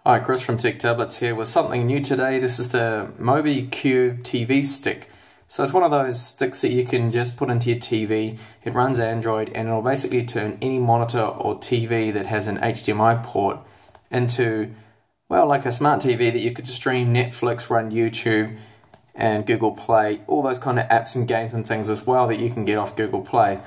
Hi, Chris from Tech Tablets here with something new today. This is the Mobiecube TV Stick. So it's one of those sticks that you can just put into your TV. It runs Android and it'll basically turn any monitor or TV that has an HDMI port into, well, like a smart TV that you could stream Netflix, run YouTube and Google Play, all those kind of apps and games and things as well that you can get off Google Play.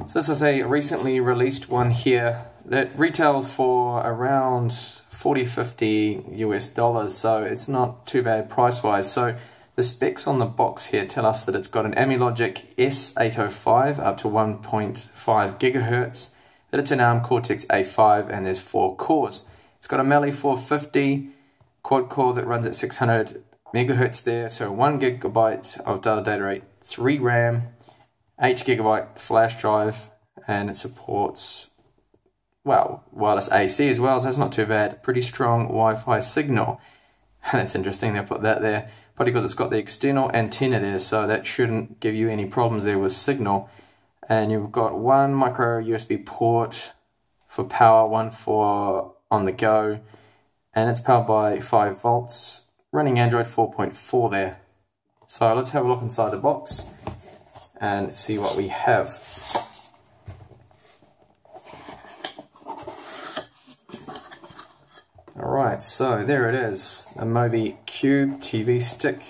So this is a recently released one here that retails for around $40–50 US, so it's not too bad price wise. So the specs on the box here tell us that it's got an Logic S805 up to 1.5 gigahertz, that it's an ARM Cortex A5 and there's 4 cores. It's got a Mali 450 quad core that runs at 600 megahertz there, so 1 gigabyte of data rate, 3 RAM, 8 gigabyte flash drive, and it supports, well, wireless AC as well, so that's not too bad. Pretty strong Wi-Fi signal. That's interesting they put that there, probably because it's got the external antenna there, so that shouldn't give you any problems there with signal. And you've got one micro USB port for power, one for on the go, and it's powered by 5 volts, running Android 4.4 there. So let's have a look inside the box and see what we have. Alright, so there it is, a Mobiecube TV Stick.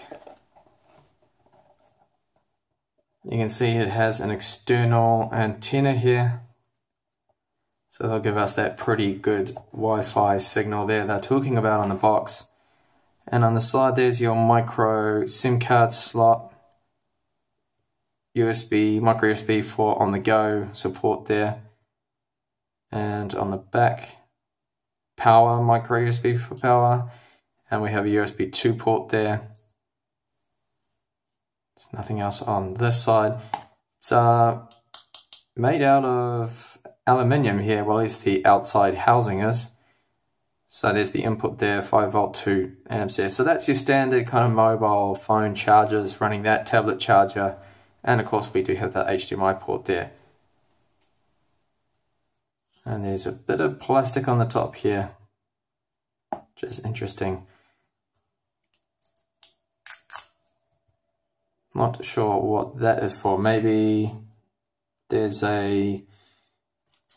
You can see it has an external antenna here, so they'll give us that pretty good Wi-Fi signal there they're talking about on the box. And on the side there's your micro SIM card slot, USB, micro USB for on the go support there, and on the back power, micro USB for power, and we have a USB 2 port there. There's nothing else on this side. It's made out of aluminium here, well at least the outside housing is. So there's the input there, 5 volt 2 amps there. So that's your standard kind of mobile phone chargers, running that tablet charger, and of course we do have that HDMI port there. And there's a bit of plastic on the top here, which is interesting. Not sure what that is for. Maybe there's a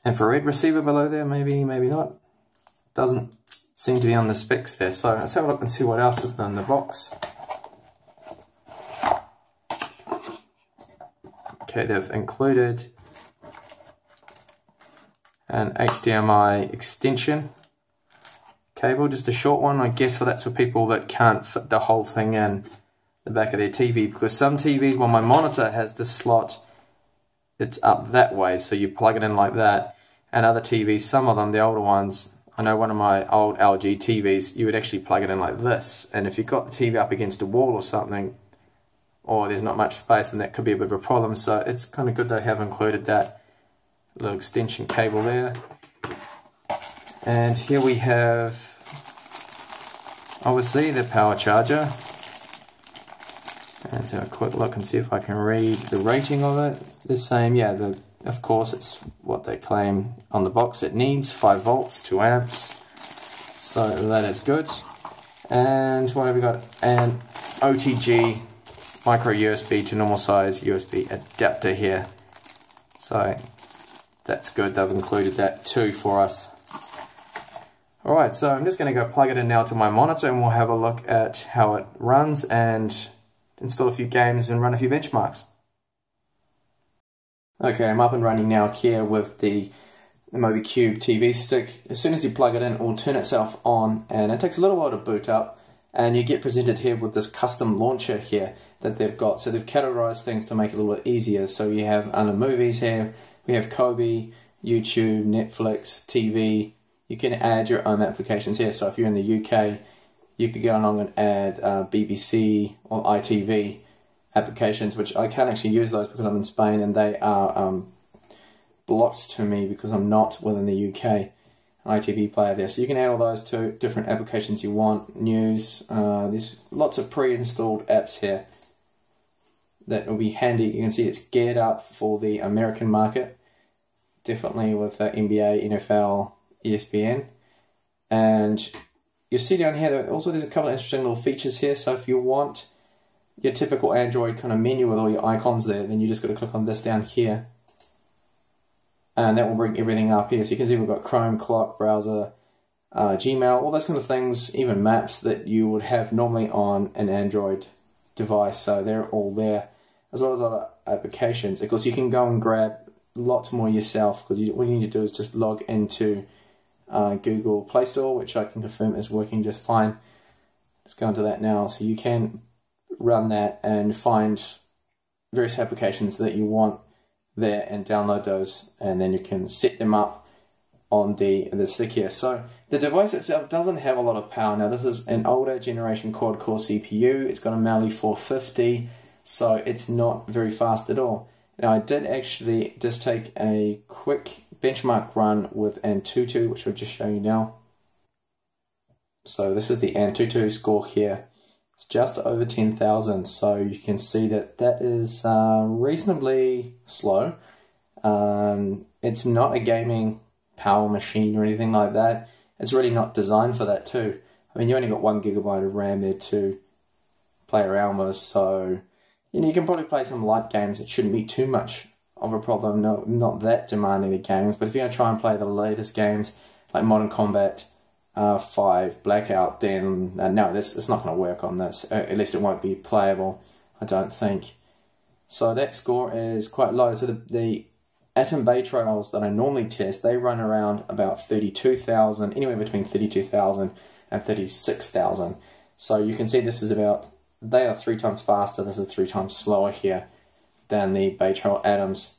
infrared receiver below there, maybe not. Doesn't seem to be on the specs there. So let's have a look and see what else is in the box. Okay, they've included an HDMI extension cable, just a short one. I guess that's for people that can't fit the whole thing in the back of their TV, because some TVs, well, my monitor has this slot, it's up that way, so you plug it in like that, and other TVs, some of them, the older ones, I know one of my old LG TVs, you would actually plug it in like this, and if you've got the TV up against a wall or something, or there's not much space, then that could be a bit of a problem. So it's kind of good they have included that little extension cable there. And here we have, obviously, the power charger. And so a quick look and see if I can read the rating of it. The same, yeah, of course it's what they claim on the box. It needs 5 volts, 2 amps. So that is good. And what have we got? An OTG micro USB to normal size USB adapter here. So that's good, they've included that too for us. Alright, so I'm just going to go plug it in now to my monitor and we'll have a look at how it runs and install a few games and run a few benchmarks. Okay, I'm up and running now here with the Mobiecube TV Stick. As soon as you plug it in, it will turn itself on and it takes a little while to boot up, and you get presented here with this custom launcher here that they've got. So they've categorized things to make it a little bit easier. So you have under movies here, we have Kobe, YouTube, Netflix, TV. You can add your own applications here. So if you're in the UK, you could go along and add BBC or ITV applications, which I can't actually use those because I'm in Spain and they are blocked to me because I'm not within the UK. ITV player there. So you can add all those to different applications you want. News, there's lots of pre-installed apps here that will be handy. You can see it's geared up for the American market, definitely with NBA, NFL, ESPN. And you'll see down here that also there's a couple of interesting little features here. So if you want your typical Android kind of menu with all your icons there, then you just got to click on this down here, and that will bring everything up here. So you can see we've got Chrome, clock, browser, Gmail, all those kind of things, even maps that you would have normally on an Android device. So they're all there, as well as other applications. Of course, you can go and grab lots more yourself, because what you need to do is just log into Google Play Store, which I can confirm is working just fine. Let's go into that now. So you can run that and find various applications that you want there and download those, and then you can set them up on the stick here. So the device itself doesn't have a lot of power. Now this is an older generation quad-core CPU. It's got a Mali 450, so it's not very fast at all. Now I did actually just take a quick benchmark run with AnTuTu, which I'll just show you now. So this is the AnTuTu score here. It's just over 10,000, so you can see that that is reasonably slow. It's not a gaming power machine or anything like that. It's really not designed for that too. I mean, you only got 1 GB of RAM there to play around with, so you can probably play some light games. It shouldn't be too much of a problem. No, not that demanding the games, but if you're going to try and play the latest games like Modern Combat 5 Blackout, then no, it's not going to work on this. At least it won't be playable, I don't think. So that score is quite low. So the Atom Bay Trails that I normally test, they run around about 32,000, anywhere between 32,000 and 36,000. So you can see this is about, they are 3 times faster, this is 3 times slower here than the Bay Trail Atoms.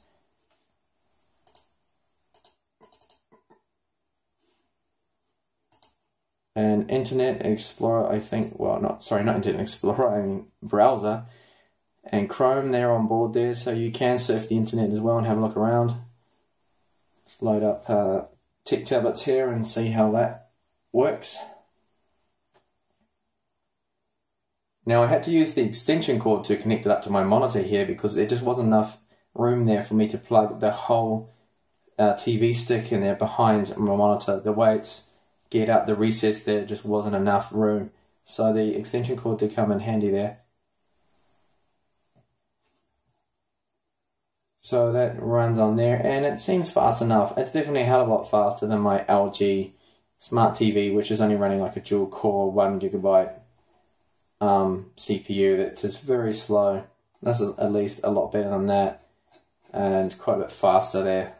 And Internet Explorer, I think, well, not Internet Explorer, I mean browser, and Chrome, they're on board there, so you can surf the internet as well and have a look around. Let's load up tech tablets here and see how that works. Now I had to use the extension cord to connect it up to my monitor here, because there just wasn't enough room there for me to plug the whole TV stick in there behind my monitor. The way it's get out the recess there, just wasn't enough room, so the extension cord did come in handy there. So that runs on there, and it seems fast enough. It's definitely a hell of a lot faster than my LG Smart TV, which is only running like a dual core 1 GB CPU. That's just very slow. This is at least a lot better than that, and quite a bit faster there.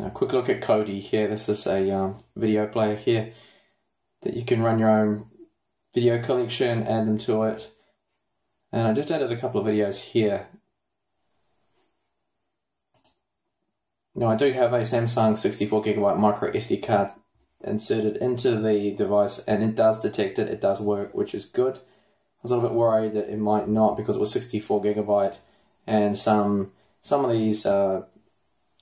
A quick look at Kodi here. This is a video player here that you can run your own video collection, add them to it. And I just added a couple of videos here. Now I do have a Samsung 64 GB micro SD card inserted into the device, and it does detect it, it does work, which is good. I was a little bit worried that it might not, because it was 64 GB, and some of these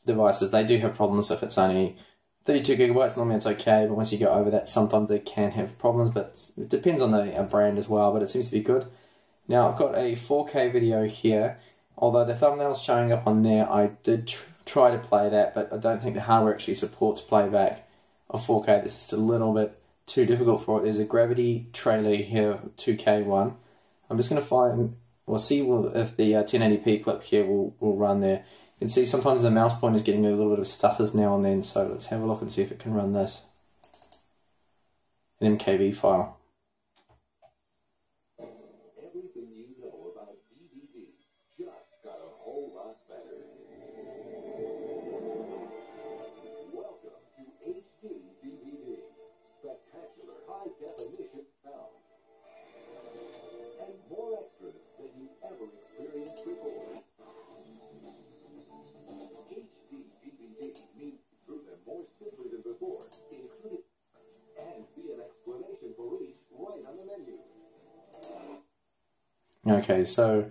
devices, they do have problems if it's only 32 GB. Normally it's okay, but once you go over that, sometimes they can have problems, but it depends on the brand as well, but it seems to be good. Now I've got a 4K video here. Although the thumbnail's showing up on there, I did try to play that, but I don't think the hardware actually supports playback of 4K. This is a little bit too difficult for it. There's a Gravity trailer here, 2K one. I'm just going to find, we'll see if the 1080p clip here will run there. You can see sometimes the mouse pointer is getting a little bit of stutters now and then, so let's have a look and see if it can run this. An MKV file. Everything you know about DVD just got a whole lot better. Welcome to HD DVD. Spectacular high-definition film. And more extras than you ever experienced before. HD DVD means through them more simply than before, including and see an explanation for each right on the menu. Okay, so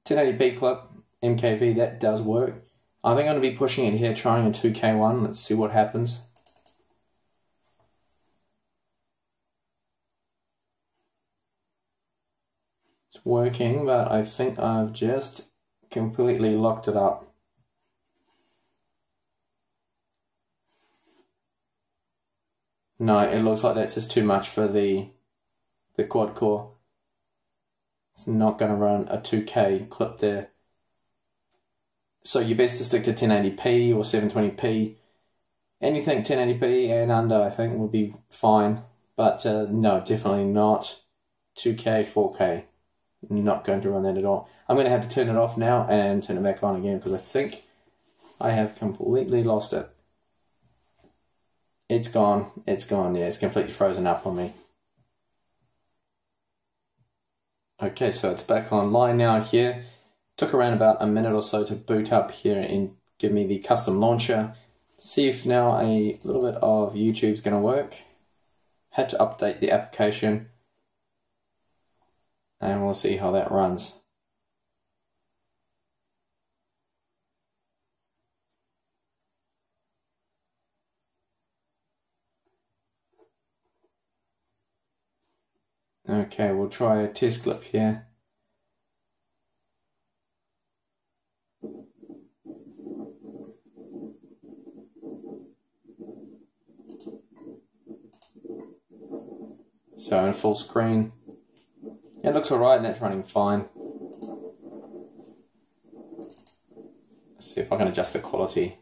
1080p clip, MKV, that does work. I think I'm going to be pushing it here, trying a 2K one. Let's see what happens. It's working, but I think I've just completely locked it up. No, it looks like that's just too much for the quad core. It's not going to run a 2K clip there. So you're best to stick to 1080p or 720p. Anything 1080p and under, I think, will be fine. But no, definitely not 2K, 4K. Not going to run that at all. I'm going to have to turn it off now and turn it back on again because I think I have completely lost it. It's gone. It's gone. Yeah, it's completely frozen up on me. Okay, so it's back online now here. Took around about a minute or so to boot up here and give me the custom launcher. See if now a little bit of YouTube's going to work. Had to update the application. And we'll see how that runs. Okay, we'll try a test clip here. So in full screen. It looks alright and it's running fine. Let's see if I can adjust the quality.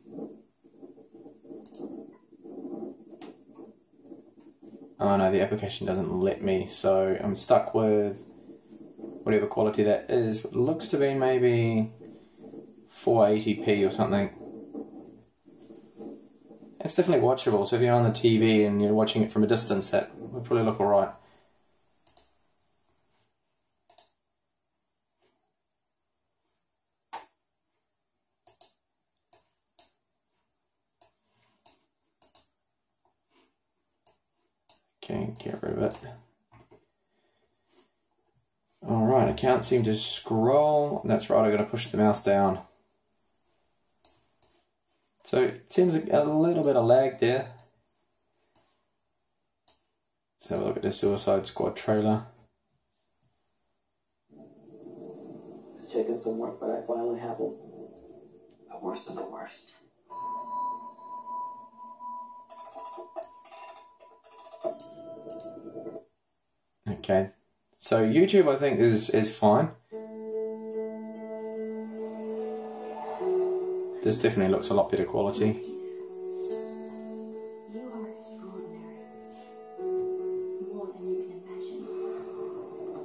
Oh no, the application doesn't let me, so I'm stuck with whatever quality that is. It looks to be maybe 480p or something. It's definitely watchable, so if you're on the TV and you're watching it from a distance, that would probably look alright. Okay, get rid of it. Alright, I can't seem to scroll. That's right, I've got to push the mouse down. So it seems a little bit of lag there. Let's have a look at the Suicide Squad trailer. It's taking some work, but I finally have them. The worst of the worst. Okay, so YouTube I think is fine. This definitely looks a lot better quality. You are extraordinary. More than you can imagine.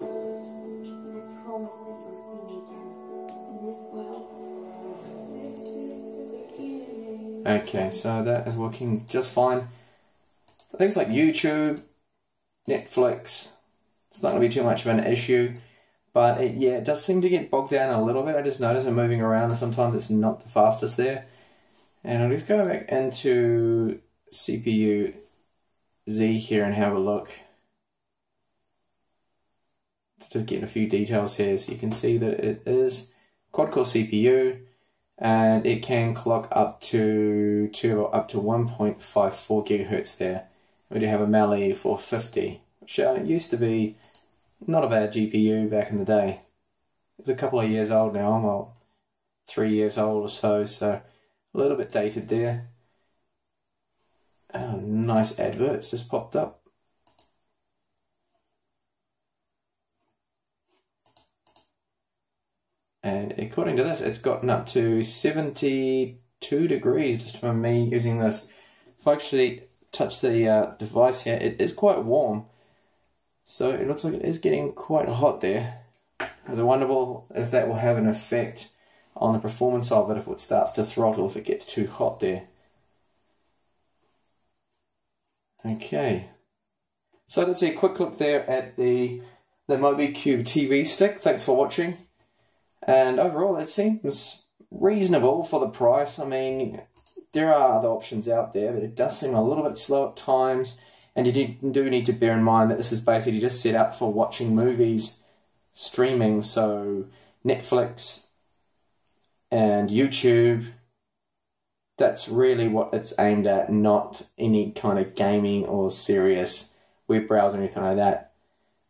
And I promise that you'll see me again in this world. This is the beginning. Okay, so that is working just fine. Things like YouTube, Netflix, it's not going to be too much of an issue. But it does seem to get bogged down a little bit. I just notice I'm moving around and sometimes it's not the fastest there. And I'll just go back into CPU Z here and have a look to get a few details here. So you can see that it is quad-core CPU and it can clock up to 1.54 gigahertz there. We do have a Mali 450, which used to be not a bad GPU back in the day. It's a couple of years old now, well, 3 years old or so a little bit dated there. Nice adverts just popped up. And according to this, it's gotten up to 72 degrees just from me using this. If I actually touch the device here, it is quite warm. So it looks like it is getting quite hot there. I wonder if that will have an effect on the performance of it if it starts to throttle, if it gets too hot there. Okay. So that's a quick look there at the Mobiecube TV Stick. Thanks for watching. And overall it seems reasonable for the price. I mean, there are other options out there, but it does seem a little bit slow at times. And you do need to bear in mind that this is basically just set up for watching movies, streaming, so Netflix and YouTube, that's really what it's aimed at, not any kind of gaming or serious web browser or anything like that.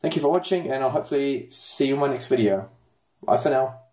Thank you for watching, and I'll hopefully see you in my next video. Bye for now.